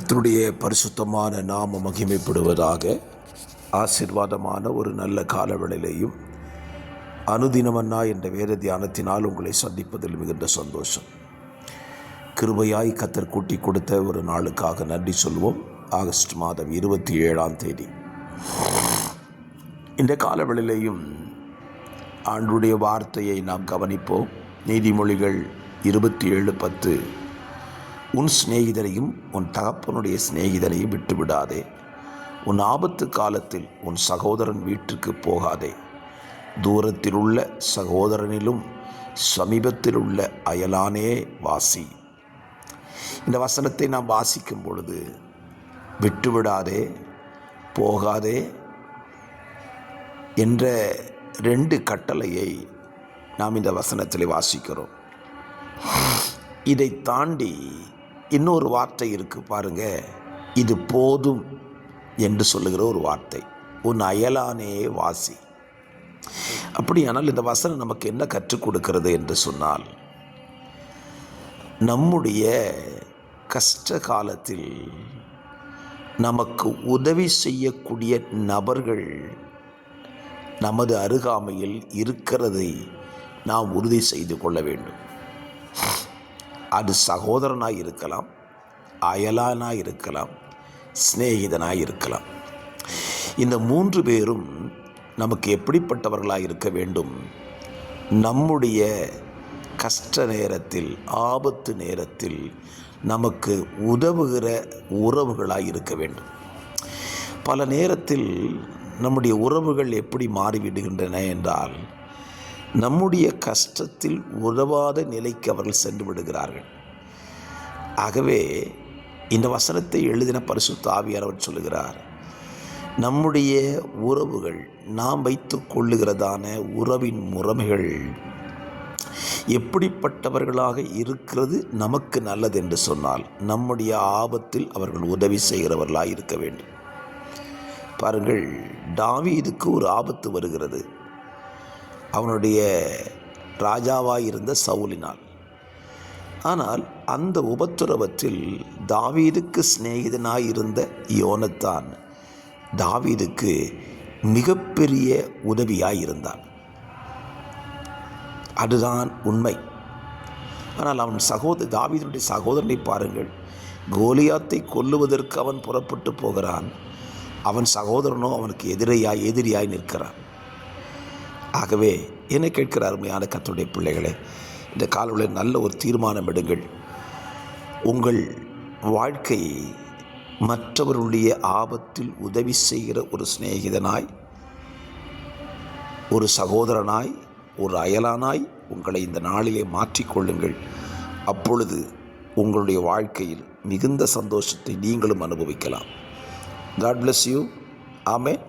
கர்த்தருடைய பரிசுத்தமான நாம மகிமைப்படுவதாக. ஆசீர்வாதமான ஒரு நல்ல காலவெளியிலேயும் அனுதினமன்னா என்ற வேத தியானத்தினால் உங்களை சந்திப்பதில் மிகுந்த சந்தோஷம். கிருபையாய் கர்த்தர் கூட்டி கொடுத்த ஒரு நாளுக்காக நன்றி சொல்வோம். ஆகஸ்ட் மாதம் 27ஆம் தேதி இந்த காலவெளியிலேயும் ஆண்டுடைய வார்த்தையை நாம் கவனிப்போம். நீதிமொழிகள் 27:10. உன் சிநேகிதரையும் உன் தகப்பனுடைய சிநேகிதரையும் விட்டுவிடாதே. உன் ஆபத்து காலத்தில் உன் சகோதரன் வீட்டுக்கு போகாதே. தூரத்தில் உள்ள சகோதரனிலும் சமீபத்தில் உள்ள அயலானே வாசி. இந்த வசனத்தை நாம் வாசிக்கும் பொழுது விட்டுவிடாதே, போகாதே என்ற 2 கட்டளையை நாம் இந்த வசனத்தில் வாசிக்கிறோம். இதை தாண்டி இன்னொரு வார்த்தை இருக்குது பாருங்க. இது போதும் என்று சொல்லுகிற ஒரு வார்த்தை, உன் அயலானே வாசி. அப்படியானால் இந்த வசனம் நமக்கு என்ன கற்றுக் கொடுக்கிறது என்று சொன்னால், நம்முடைய கஷ்ட காலத்தில் நமக்கு உதவி செய்யக்கூடிய நபர்கள் நமது அருகாமையில் இருக்கிறதை நாம் உறுதி செய்து கொள்ள வேண்டும். அது சகோதரனாய் இருக்கலாம், அயலானாய் இருக்கலாம், சிநேகிதனாய் இருக்கலாம். இந்த 3 பேரும் நமக்கு எப்படிப்பட்டவர்களாக இருக்க வேண்டும்? நம்முடைய கஷ்ட நேரத்தில், ஆபத்து நேரத்தில் நமக்கு உதவுகிற உறவுகளாய் இருக்க வேண்டும். பல நேரத்தில் நம்முடைய உறவுகள் எப்படி மாறிவிடுகின்றன என்றால், நம்முடைய கஷ்டத்தில் உதவாத நிலைக்கு அவர்கள் சென்று விடுகிறார்கள். ஆகவே இந்த வசனத்தை எழுதின பரிசுத்த ஆவியானவர் சொல்லுகிறார், நம்முடைய உறவுகள், நாம் வைத்து கொள்ளுகிறதான உறவின் முறைமைகள் எப்படிப்பட்டவர்களாக இருக்கிறது நமக்கு நல்லது என்று சொன்னால், நம்முடைய ஆபத்தில் அவர்கள் உதவி செய்கிறவர்களாக இருக்க வேண்டும். பாருங்கள், தாவீதுக்கு ஒரு ஆபத்து வருகிறது, அவனுடைய ராஜாவாய் இருந்த சவுலினால். ஆனால் அந்த உபத்திரவத்தில் தாவீதுக்கு சிநேகிதனாய் இருந்த யோனத்தான் தாவீதுக்கு மிகப்பெரிய உதவியாய் இருந்தான். அதுதான் உண்மை. ஆனால் அவன் தாவீதுடைய சகோதரனை பாருங்கள், கோலியாத்தை கொல்லுவதற்கு அவன் புறப்பட்டு போகிறான். அவன் சகோதரனோ அவனுக்கு எதிரியாய் நிற்கிறான். ஆகவே என்னை கேட்கிற அருமையான கர்த்தருடைய பிள்ளைகளே, இந்த காலையில் நல்ல ஒரு தீர்மானம் எடுங்கள். உங்கள் வாழ்க்கையை மற்றவருடைய ஆபத்தில் உதவி செய்கிற ஒரு சிநேகிதனாய், ஒரு சகோதரனாய், ஒரு அயலானாய் உங்களை இந்த நாளிலே மாற்றிக்கொள்ளுங்கள். அப்பொழுது உங்களுடைய வாழ்க்கையில் மிகுந்த சந்தோஷத்தை நீங்களும் அனுபவிக்கலாம். God bless you. ஆமென்.